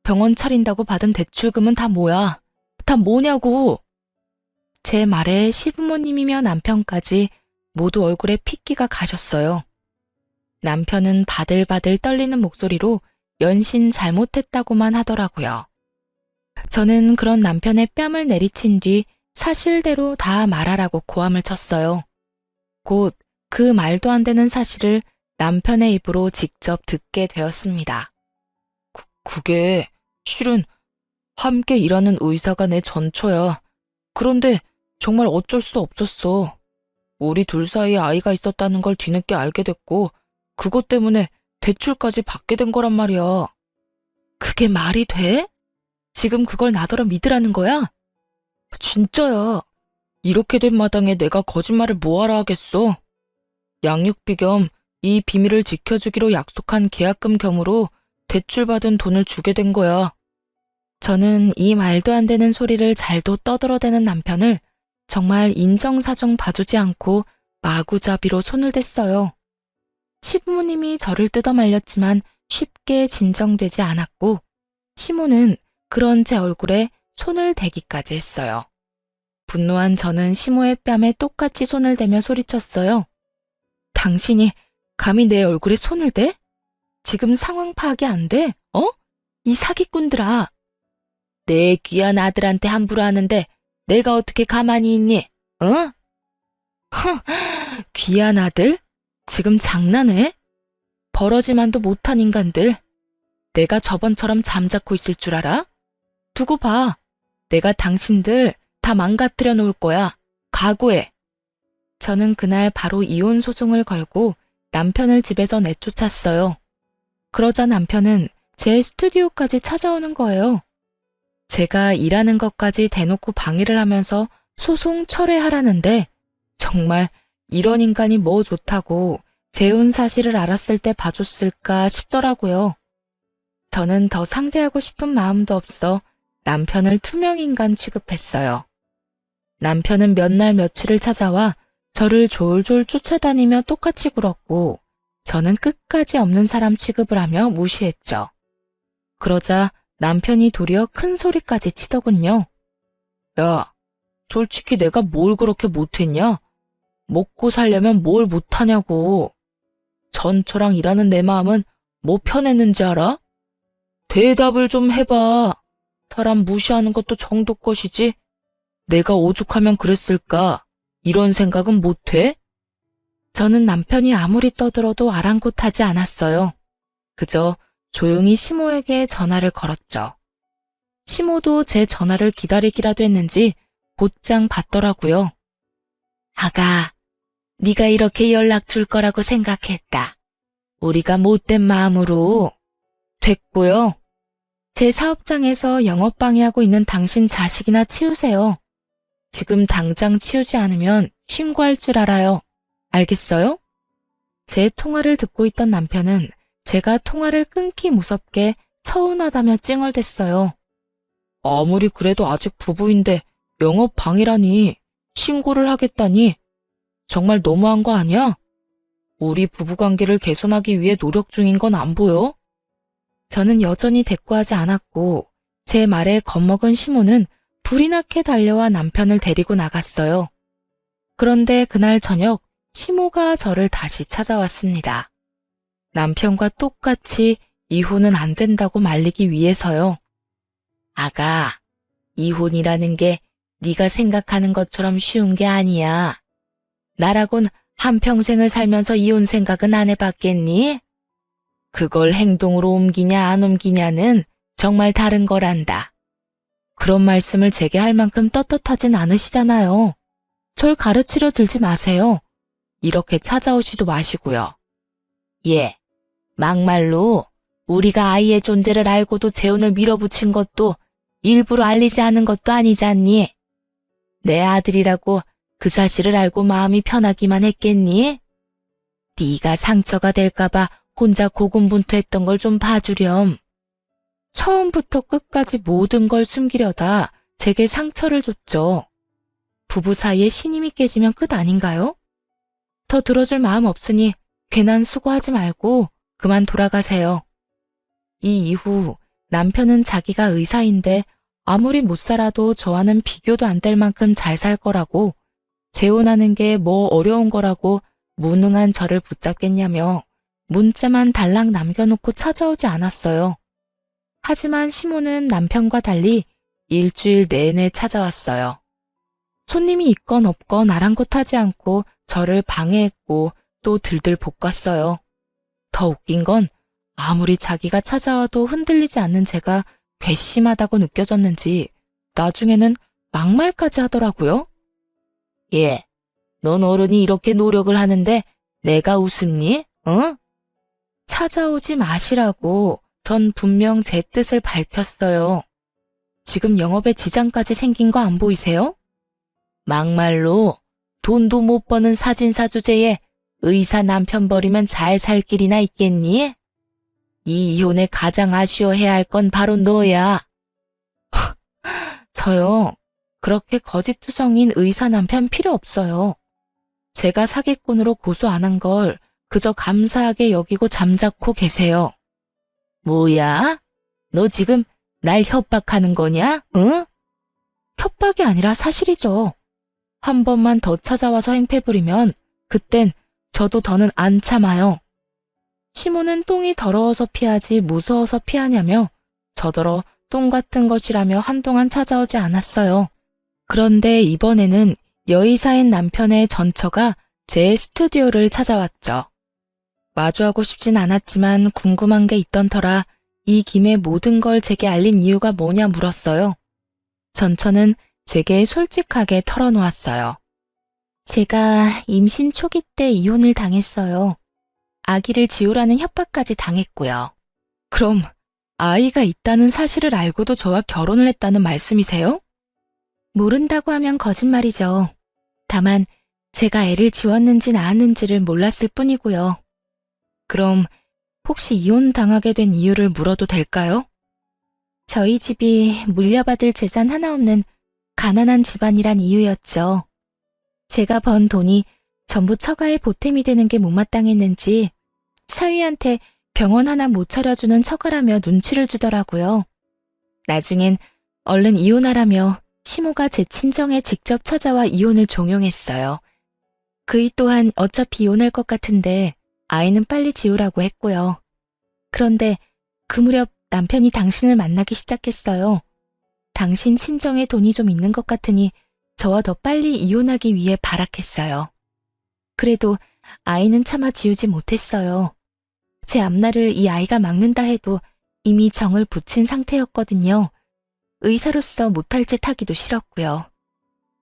병원 차린다고 받은 대출금은 다 뭐야? 다 뭐냐고. 제 말에 시부모님이며 남편까지 모두 얼굴에 핏기가 가셨어요. 남편은 바들바들 떨리는 목소리로 연신 잘못했다고만 하더라고요. 저는 그런 남편의 뺨을 내리친 뒤 사실대로 다 말하라고 고함을 쳤어요. 곧 그 말도 안 되는 사실을 남편의 입으로 직접 듣게 되었습니다. 그게 실은 함께 일하는 의사가 내 전처야. 그런데 정말 어쩔 수 없었어. 우리 둘 사이에 아이가 있었다는 걸 뒤늦게 알게 됐고 그것 때문에 대출까지 받게 된 거란 말이야. 그게 말이 돼? 지금 그걸 나더러 믿으라는 거야? 진짜야. 이렇게 된 마당에 내가 거짓말을 뭐하러 하겠어. 양육비 겸 이 비밀을 지켜주기로 약속한 계약금 겸으로 대출받은 돈을 주게 된 거야. 저는 이 말도 안 되는 소리를 잘도 떠들어대는 남편을 정말 인정사정 봐주지 않고 마구잡이로 손을 댔어요. 시부모님이 저를 뜯어말렸지만 쉽게 진정되지 않았고 시모는 그런 제 얼굴에 손을 대기까지 했어요. 분노한 저는 시모의 뺨에 똑같이 손을 대며 소리쳤어요. 당신이 감히 내 얼굴에 손을 대? 지금 상황 파악이 안 돼? 이 사기꾼들아. 내 귀한 아들한테 함부로 하는데 내가 어떻게 가만히 있니? 귀한 아들? 지금 장난해? 버러지만도 못한 인간들. 내가 저번처럼 잠자코 있을 줄 알아? 두고 봐. 내가 당신들 다 망가뜨려 놓을 거야. 각오해. 저는 그날 바로 이혼 소송을 걸고 남편을 집에서 내쫓았어요. 그러자 남편은 제 스튜디오까지 찾아오는 거예요. 제가 일하는 것까지 대놓고 방해를 하면서 소송 철회하라는데 정말 이런 인간이 뭐 좋다고 재혼 사실을 알았을 때 봐줬을까 싶더라고요. 저는 더 상대하고 싶은 마음도 없어 남편을 투명인간 취급했어요. 남편은 몇 날 며칠을 찾아와 저를 졸졸 쫓아다니며 똑같이 굴었고 저는 끝까지 없는 사람 취급을 하며 무시했죠. 그러자 남편이 도리어 큰 소리까지 치더군요. 야, 솔직히 내가 뭘 그렇게 못했냐? 먹고 살려면 뭘 못하냐고. 전처랑 일하는 내 마음은 뭐 편했는지 알아? 대답을 좀 해봐. 사람 무시하는 것도 정도 것이지. 내가 오죽하면 그랬을까? 이런 생각은 못해? 저는 남편이 아무리 떠들어도 아랑곳하지 않았어요. 그저 조용히 시모에게 전화를 걸었죠. 시모도 제 전화를 기다리기라도 했는지 곧장 받더라고요. 아가, 네가 이렇게 연락 줄 거라고 생각했다. 우리가 못된 마음으로. 됐고요. 제 사업장에서 영업 방해하고 있는 당신 자식이나 치우세요. 지금 당장 치우지 않으면 신고할 줄 알아요. 알겠어요? 제 통화를 듣고 있던 남편은 제가 통화를 끊기 무섭게 서운하다며 찡얼댔어요. 아무리 그래도 아직 부부인데 영업 방해라니, 신고를 하겠다니, 정말 너무한 거 아니야? 우리 부부관계를 개선하기 위해 노력 중인 건 안 보여? 저는 여전히 대꾸하지 않았고 제 말에 겁먹은 시모는 불이 나게 달려와 남편을 데리고 나갔어요. 그런데 그날 저녁 시모가 저를 다시 찾아왔습니다. 남편과 똑같이 이혼은 안 된다고 말리기 위해서요. 아가, 이혼이라는 게 네가 생각하는 것처럼 쉬운 게 아니야. 나라곤 한평생을 살면서 이혼 생각은 안 해봤겠니? 그걸 행동으로 옮기냐 안 옮기냐는 정말 다른 거란다. 그런 말씀을 제게 할 만큼 떳떳하진 않으시잖아요. 절 가르치려 들지 마세요. 이렇게 찾아오지도 마시고요. 예, 막말로 우리가 아이의 존재를 알고도 재혼을 밀어붙인 것도 일부러 알리지 않은 것도 아니지 않니? 내 아들이라고 그 사실을 알고 마음이 편하기만 했겠니? 네가 상처가 될까봐 혼자 고군분투했던 걸 좀 봐주렴. 처음부터 끝까지 모든 걸 숨기려다 제게 상처를 줬죠. 부부 사이에 신임이 깨지면 끝 아닌가요? 더 들어줄 마음 없으니 괜한 수고하지 말고 그만 돌아가세요. 이 이후 남편은 자기가 의사인데 아무리 못 살아도 저와는 비교도 안 될 만큼 잘 살 거라고, 재혼하는 게 뭐 어려운 거라고 무능한 저를 붙잡겠냐며 문자만 달랑 남겨놓고 찾아오지 않았어요. 하지만 시모는 남편과 달리 일주일 내내 찾아왔어요. 손님이 있건 없건 아랑곳하지 않고 저를 방해했고 또 들들 볶았어요. 더 웃긴 건 아무리 자기가 찾아와도 흔들리지 않는 제가 괘씸하다고 느껴졌는지 나중에는 막말까지 하더라고요. 예, 넌 어른이 이렇게 노력을 하는데 내가 웃음니? 응? 찾아오지 마시라고 전 분명 제 뜻을 밝혔어요. 지금 영업에 지장까지 생긴 거 안 보이세요? 막말로 돈도 못 버는 사진사 주제에 의사 남편 버리면 잘 살 길이나 있겠니? 이 이혼에 가장 아쉬워해야 할 건 바로 너야. 저요, 그렇게 거짓투성인 의사 남편 필요 없어요. 제가 사기꾼으로 고소 안 한 걸 그저 감사하게 여기고 잠자코 계세요. 뭐야? 너 지금 날 협박하는 거냐? 응? 협박이 아니라 사실이죠. 한 번만 더 찾아와서 행패 부리면 그땐 저도 더는 안 참아요. 시모는 똥이 더러워서 피하지 무서워서 피하냐며 저더러 똥 같은 것이라며 한동안 찾아오지 않았어요. 그런데 이번에는 여의사인 남편의 전처가 제 스튜디오를 찾아왔죠. 마주하고 싶진 않았지만 궁금한 게 있던 터라 이 김에 모든 걸 제게 알린 이유가 뭐냐 물었어요. 전처는 제게 솔직하게 털어놓았어요. 제가 임신 초기 때 이혼을 당했어요. 아기를 지우라는 협박까지 당했고요. 그럼 아이가 있다는 사실을 알고도 저와 결혼을 했다는 말씀이세요? 모른다고 하면 거짓말이죠. 다만 제가 애를 지웠는지 낳았는지를 몰랐을 뿐이고요. 그럼 혹시 이혼 당하게 된 이유를 물어도 될까요? 저희 집이 물려받을 재산 하나 없는 가난한 집안이란 이유였죠. 제가 번 돈이 전부 처가의 보탬이 되는 게 못마땅했는지 사위한테 병원 하나 못 차려주는 처가라며 눈치를 주더라고요. 나중엔 얼른 이혼하라며 시모가 제 친정에 직접 찾아와 이혼을 종용했어요. 그이 또한 어차피 이혼할 것 같은데 아이는 빨리 지우라고 했고요. 그런데 그 무렵 남편이 당신을 만나기 시작했어요. 당신 친정에 돈이 좀 있는 것 같으니 저와 더 빨리 이혼하기 위해 발악했어요. 그래도 아이는 차마 지우지 못했어요. 제 앞날을 이 아이가 막는다 해도 이미 정을 붙인 상태였거든요. 의사로서 못할 짓 하기도 싫었고요.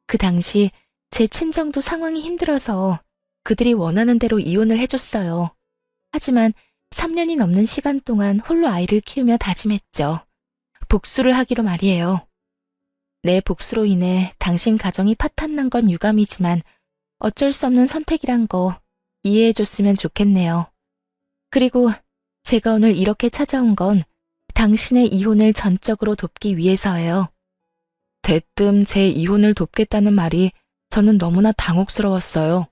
그 당시 제 친정도 상황이 힘들어서 그들이 원하는 대로 이혼을 해줬어요. 하지만 3년이 넘는 시간 동안 홀로 아이를 키우며 다짐했죠. 복수를 하기로 말이에요. 내 복수로 인해 당신 가정이 파탄난 건 유감이지만 어쩔 수 없는 선택이란 거 이해해줬으면 좋겠네요. 그리고 제가 오늘 이렇게 찾아온 건 당신의 이혼을 전적으로 돕기 위해서예요. 대뜸 제 이혼을 돕겠다는 말이 저는 너무나 당혹스러웠어요.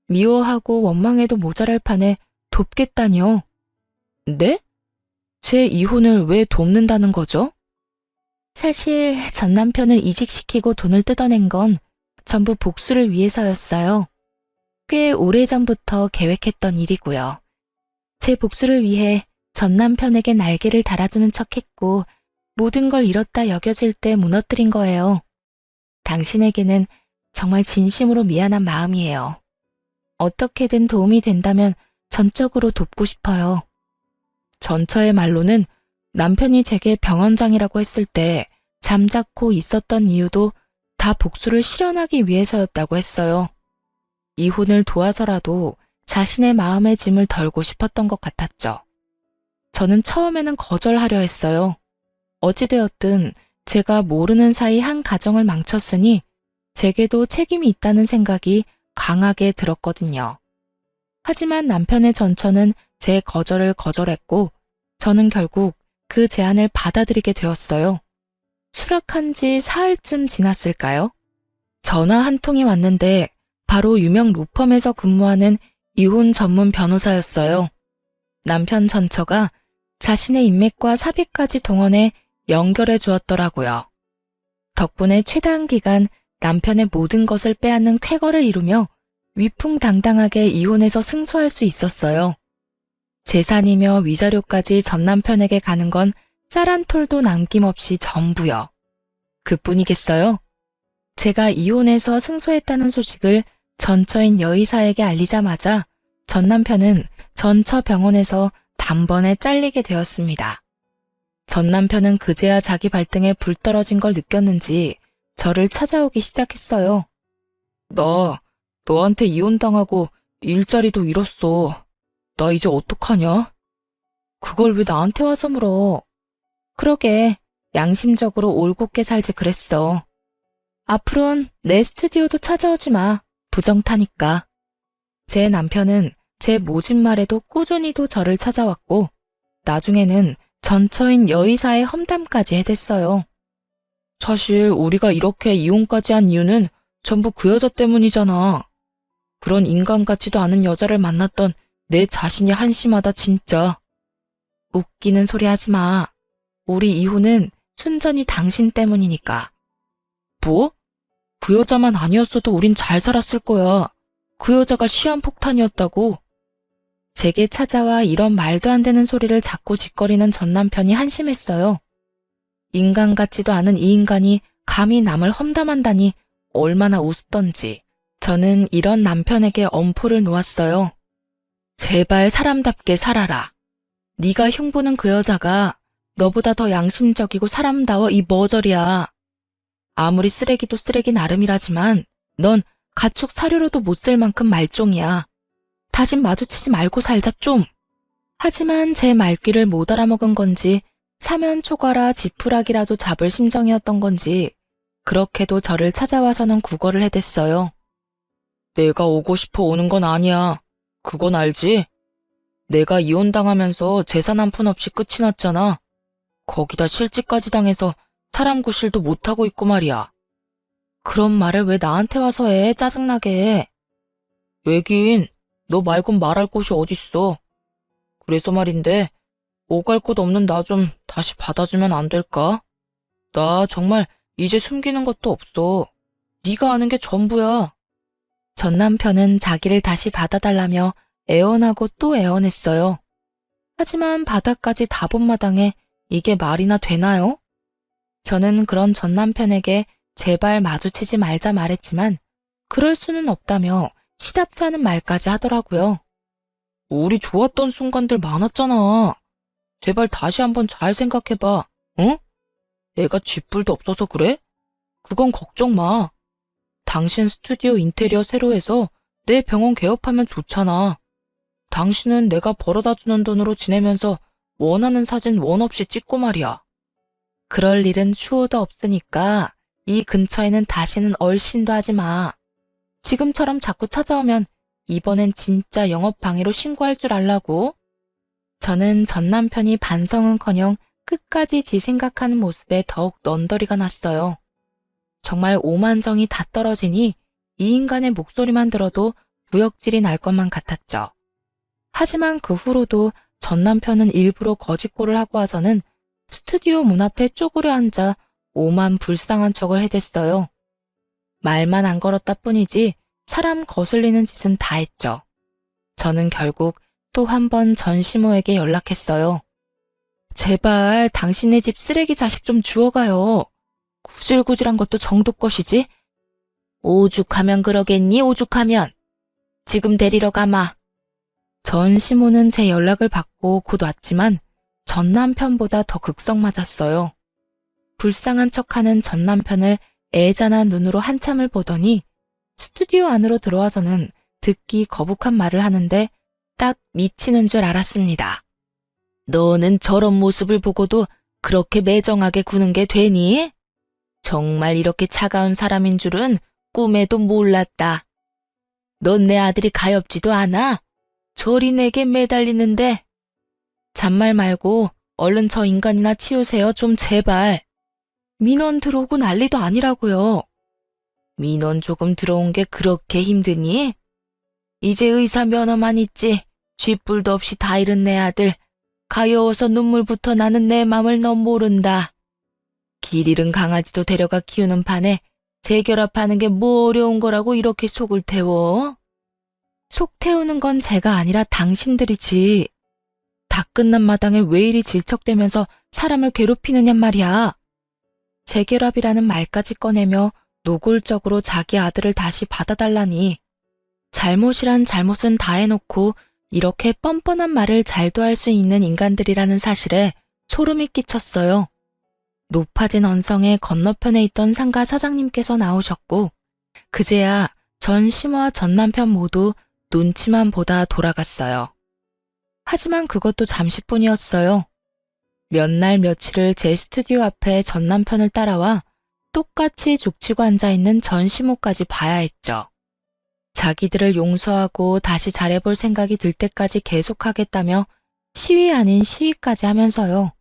미워하고 원망해도 모자랄 판에 돕겠다뇨. 네? 제 이혼을 왜 돕는다는 거죠? 사실 전 남편을 이직시키고 돈을 뜯어낸 건 전부 복수를 위해서였어요. 꽤 오래전부터 계획했던 일이고요. 제 복수를 위해 전 남편에게 날개를 달아주는 척했고 모든 걸 잃었다 여겨질 때 무너뜨린 거예요. 당신에게는 정말 진심으로 미안한 마음이에요. 어떻게든 도움이 된다면 전적으로 돕고 싶어요. 전처의 말로는 남편이 제게 병원장이라고 했을 때 잠자코 있었던 이유도 다 복수를 실현하기 위해서였다고 했어요. 이혼을 도와서라도 자신의 마음의 짐을 덜고 싶었던 것 같았죠. 저는 처음에는 거절하려 했어요. 어찌되었든 제가 모르는 사이 한 가정을 망쳤으니 제게도 책임이 있다는 생각이 강하게 들었거든요. 하지만 남편의 전처는 제 거절을 거절했고 저는 결국 그 제안을 받아들이게 되었어요. 수락한 지 사흘쯤 지났을까요? 전화 한 통이 왔는데 바로 유명 로펌에서 근무하는 이혼 전문 변호사였어요. 남편 전처가 자신의 인맥과 사비까지 동원해 연결해 주었더라고요. 덕분에 최단 기간 남편의 모든 것을 빼앗는 쾌거를 이루며 위풍당당하게 이혼해서 승소할 수 있었어요. 재산이며 위자료까지 전 남편에게 가는 건 쌀 한 톨도 남김없이 전부요. 그뿐이겠어요? 제가 이혼해서 승소했다는 소식을 전처인 여의사에게 알리자마자 전 남편은 전처 병원에서 단번에 잘리게 되었습니다. 전 남편은 그제야 자기 발등에 불 떨어진 걸 느꼈는지 저를 찾아오기 시작했어요. 나 너한테 이혼당하고 일자리도 잃었어. 나 이제 어떡하냐? 그걸 왜 나한테 와서 물어? 그러게, 양심적으로 올곧게 살지 그랬어. 앞으론 내 스튜디오도 찾아오지 마. 부정타니까. 제 남편은 제 모진 말에도 꾸준히도 저를 찾아왔고 나중에는 전처인 여의사의 험담까지 해댔어요. 사실 우리가 이렇게 이혼까지 한 이유는 전부 그 여자 때문이잖아. 그런 인간 같지도 않은 여자를 만났던 내 자신이 한심하다 진짜. 웃기는 소리 하지 마. 우리 이혼은 순전히 당신 때문이니까. 뭐? 그 여자만 아니었어도 우린 잘 살았을 거야. 그 여자가 시한폭탄이었다고. 제게 찾아와 이런 말도 안 되는 소리를 자꾸 짓거리는 전 남편이 한심했어요. 인간 같지도 않은 이 인간이 감히 남을 험담한다니 얼마나 우습던지. 저는 이런 남편에게 엄포를 놓았어요. 제발 사람답게 살아라. 네가 흉보는 그 여자가 너보다 더 양심적이고 사람다워 이 머저리야. 아무리 쓰레기도 쓰레기 나름이라지만 넌 가축 사료로도 못 쓸 만큼 말종이야. 다신 마주치지 말고 살자 좀. 하지만 제 말귀를 못 알아먹은 건지 사면 초과라 지푸라기라도 잡을 심정이었던 건지 그렇게도 저를 찾아와서는 구걸을 해댔어요. 내가 오고 싶어 오는 건 아니야. 그건 알지? 내가 이혼당하면서 재산 한 푼 없이 끝이 났잖아. 거기다 실직까지 당해서 사람 구실도 못하고 있고 말이야. 그런 말을 왜 나한테 와서 해, 짜증나게. 왜긴, 너 말곤 말할 곳이 어딨어. 그래서 말인데, 오갈 곳 없는 나 좀 다시 받아주면 안 될까? 나 정말 이제 숨기는 것도 없어. 네가 아는 게 전부야. 전 남편은 자기를 다시 받아달라며 애원하고 또 애원했어요. 하지만 바닥까지 다 본 마당에 이게 말이나 되나요? 저는 그런 전 남편에게 제발 마주치지 말자 말했지만 그럴 수는 없다며 시답지 않은 말까지 하더라고요. 우리 좋았던 순간들 많았잖아. 제발 다시 한번 잘 생각해봐. 응? 내가 쥐뿔도 없어서 그래? 그건 걱정 마. 당신 스튜디오 인테리어 새로 해서 내 병원 개업하면 좋잖아. 당신은 내가 벌어다주는 돈으로 지내면서 원하는 사진 원 없이 찍고 말이야. 그럴 일은 추호도 없으니까 이 근처에는 다시는 얼씬도 하지 마. 지금처럼 자꾸 찾아오면 이번엔 진짜 영업방해로 신고할 줄 알라고? 저는 전 남편이 반성은커녕 끝까지 지 생각하는 모습에 더욱 넌더리가 났어요. 정말 오만정이 다 떨어지니 이 인간의 목소리만 들어도 구역질이 날 것만 같았죠. 하지만 그 후로도 전 남편은 일부러 거짓골을 하고 와서는 스튜디오 문 앞에 쪼그려 앉아 오만 불쌍한 척을 해댔어요. 말만 안 걸었다 뿐이지 사람 거슬리는 짓은 다 했죠. 저는 결국 또 한 번 전시모에게 연락했어요. 제발 당신네 집 쓰레기 자식 좀 주워가요. 구질구질한 것도 정도 것이지. 오죽하면 그러겠니, 오죽하면. 지금 데리러 가마. 전시모는 제 연락을 받고 곧 왔지만 전 남편보다 더 극성 맞았어요. 불쌍한 척하는 전 남편을 애잔한 눈으로 한참을 보더니 스튜디오 안으로 들어와서는 듣기 거북한 말을 하는데 딱 미치는 줄 알았습니다. 너는 저런 모습을 보고도 그렇게 매정하게 구는 게 되니? 정말 이렇게 차가운 사람인 줄은 꿈에도 몰랐다. 넌 내 아들이 가엾지도 않아? 저리 내게 매달리는데. 잔말 말고 얼른 저 인간이나 치우세요, 좀 제발. 민원 들어오고 난리도 아니라고요. 민원 조금 들어온 게 그렇게 힘드니? 이제 의사 면허만 있지 쥐뿔도 없이 다 잃은 내 아들. 가여워서 눈물부터 나는 내 맘을 넌 모른다. 길 잃은 강아지도 데려가 키우는 판에 재결합하는 게 뭐 어려운 거라고 이렇게 속을 태워? 속 태우는 건 제가 아니라 당신들이지. 다 끝난 마당에 왜 이리 질척대면서 사람을 괴롭히느냔 말이야. 재결합이라는 말까지 꺼내며 노골적으로 자기 아들을 다시 받아달라니. 잘못이란 잘못은 다 해놓고 이렇게 뻔뻔한 말을 잘도 할 수 있는 인간들이라는 사실에 소름이 끼쳤어요. 높아진 언성의 건너편에 있던 상가 사장님께서 나오셨고 그제야 전 시모와 전 남편 모두 눈치만 보다 돌아갔어요. 하지만 그것도 잠시뿐이었어요. 몇 날 며칠을 제 스튜디오 앞에 전 남편을 따라와 똑같이 죽치고 앉아있는 전 시모까지 봐야 했죠. 자기들을 용서하고 다시 잘해볼 생각이 들 때까지 계속하겠다며 시위 아닌 시위까지 하면서요.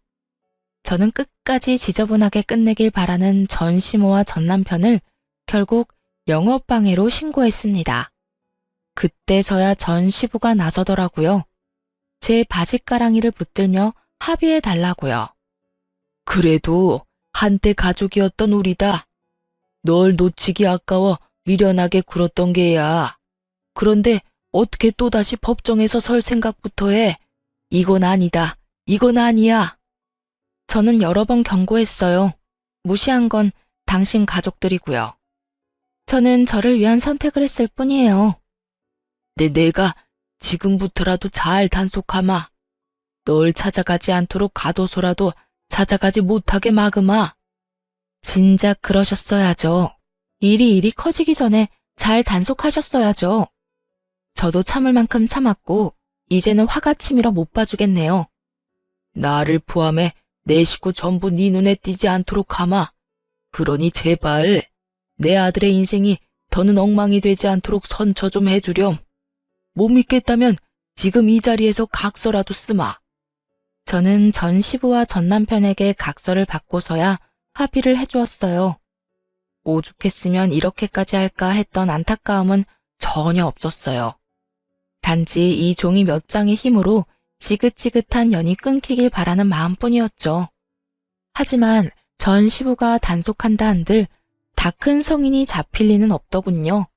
저는 끝까지 지저분하게 끝내길 바라는 전 시모와 전 남편을 결국 영업방해로 신고했습니다. 그때서야 전 시부가 나서더라고요. 제 바짓가랑이를 붙들며 합의해달라고요. 그래도 한때 가족이었던 우리다. 널 놓치기 아까워 미련하게 굴었던 게야. 그런데 어떻게 또다시 법정에서 설 생각부터 해? 이건 아니다. 이건 아니야. 저는 여러 번 경고했어요. 무시한 건 당신 가족들이고요. 저는 저를 위한 선택을 했을 뿐이에요. 내가 지금부터라도 잘 단속하마. 널 찾아가지 않도록 가둬서라도 찾아가지 못하게 막으마. 진작 그러셨어야죠. 일이 커지기 전에 잘 단속하셨어야죠. 저도 참을 만큼 참았고 이제는 화가 치밀어 못 봐주겠네요. 나를 포함해 내 식구 전부 네 눈에 띄지 않도록 하마. 그러니 제발 내 아들의 인생이 더는 엉망이 되지 않도록 선처 좀 해주렴. 못 믿겠다면 지금 이 자리에서 각서라도 쓰마. 저는 전 시부와 전 남편에게 각서를 받고서야 합의를 해주었어요. 오죽했으면 이렇게까지 할까 했던 안타까움은 전혀 없었어요. 단지 이 종이 몇 장의 힘으로 지긋지긋한 연이 끊기길 바라는 마음뿐이었죠. 하지만 전 시부가 단속한다 한들 다 큰 성인이 잡힐 리는 없더군요.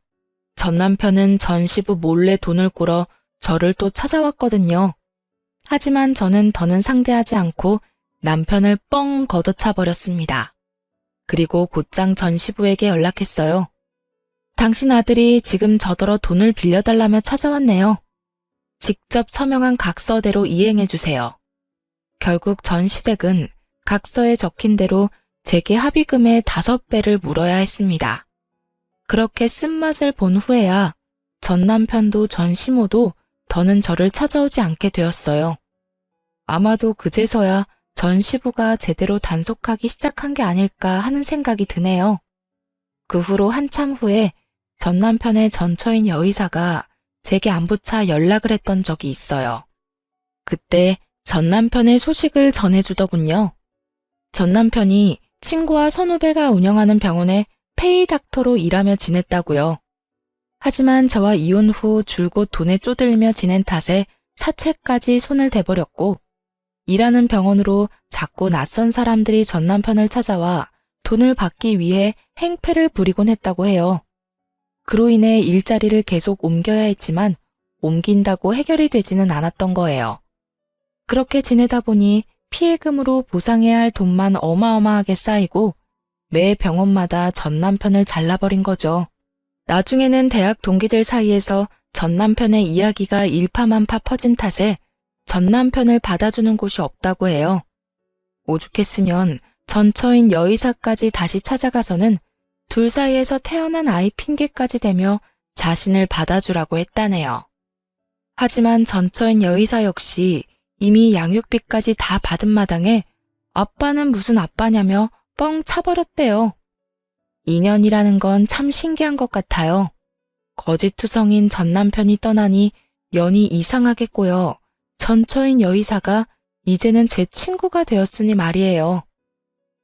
전 남편은 전 시부 몰래 돈을 꾸러 저를 또 찾아왔거든요. 하지만 저는 더는 상대하지 않고 남편을 뻥 걷어차 버렸습니다. 그리고 곧장 전 시부에게 연락했어요. 당신 아들이 지금 저더러 돈을 빌려달라며 찾아왔네요. 직접 서명한 각서대로 이행해주세요. 결국 전 시댁은 각서에 적힌 대로 제게 합의금의 5배를 물어야 했습니다. 그렇게 쓴맛을 본 후에야 전 남편도 전 시모도 더는 저를 찾아오지 않게 되었어요. 아마도 그제서야 전 시부가 제대로 단속하기 시작한 게 아닐까 하는 생각이 드네요. 그 후로 한참 후에 전 남편의 전처인 여의사가 제게 안부차 연락을 했던 적이 있어요. 그때 전 남편의 소식을 전해주더군요. 전 남편이 친구와 선후배가 운영하는 병원에 페이 닥터로 일하며 지냈다고요. 하지만 저와 이혼 후 줄곧 돈에 쪼들리며 지낸 탓에 사채까지 손을 대버렸고, 일하는 병원으로 자꾸 낯선 사람들이 전 남편을 찾아와 돈을 받기 위해 행패를 부리곤 했다고 해요. 그로 인해 일자리를 계속 옮겨야 했지만 옮긴다고 해결이 되지는 않았던 거예요. 그렇게 지내다 보니 피해금으로 보상해야 할 돈만 어마어마하게 쌓이고 매 병원마다 전 남편을 잘라버린 거죠. 나중에는 대학 동기들 사이에서 전 남편의 이야기가 일파만파 퍼진 탓에 전 남편을 받아주는 곳이 없다고 해요. 오죽했으면 전처인 여의사까지 다시 찾아가서는 둘 사이에서 태어난 아이 핑계까지 대며 자신을 받아주라고 했다네요. 하지만 전처인 여의사 역시 이미 양육비까지 다 받은 마당에 아빠는 무슨 아빠냐며 뻥 차버렸대요. 인연이라는 건 참 신기한 것 같아요. 거짓투성인 전 남편이 떠나니 연이 이상하게 꼬여 전처인 여의사가 이제는 제 친구가 되었으니 말이에요.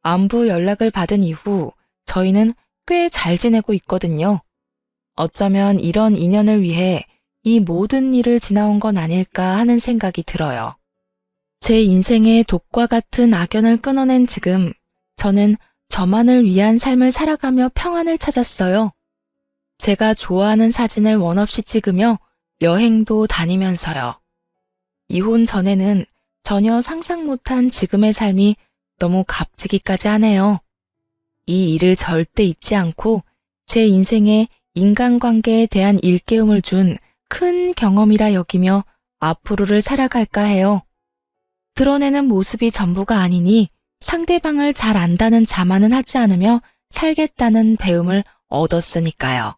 안부 연락을 받은 이후 저희는 꽤 잘 지내고 있거든요. 어쩌면 이런 인연을 위해 이 모든 일을 지나온 건 아닐까 하는 생각이 들어요. 제 인생의 독과 같은 악연을 끊어낸 지금 저는 저만을 위한 삶을 살아가며 평안을 찾았어요. 제가 좋아하는 사진을 원없이 찍으며 여행도 다니면서요. 이혼 전에는 전혀 상상 못한 지금의 삶이 너무 값지기까지 하네요. 이 일을 절대 잊지 않고 제 인생에 인간관계에 대한 일깨움을 준 큰 경험이라 여기며 앞으로를 살아갈까 해요. 드러내는 모습이 전부가 아니니 상대방을 잘 안다는 자만은 하지 않으며 살겠다는 배움을 얻었으니까요.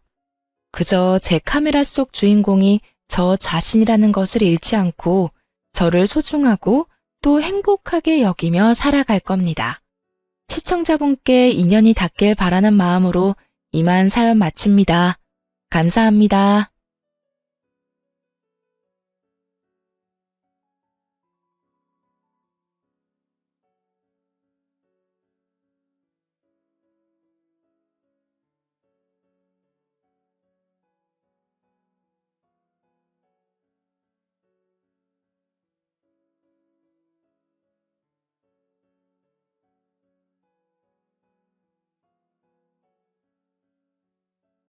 그저 제 카메라 속 주인공이 저 자신이라는 것을 잃지 않고 저를 소중하고 또 행복하게 여기며 살아갈 겁니다. 시청자분께 인연이 닿길 바라는 마음으로 이만 사연 마칩니다. 감사합니다.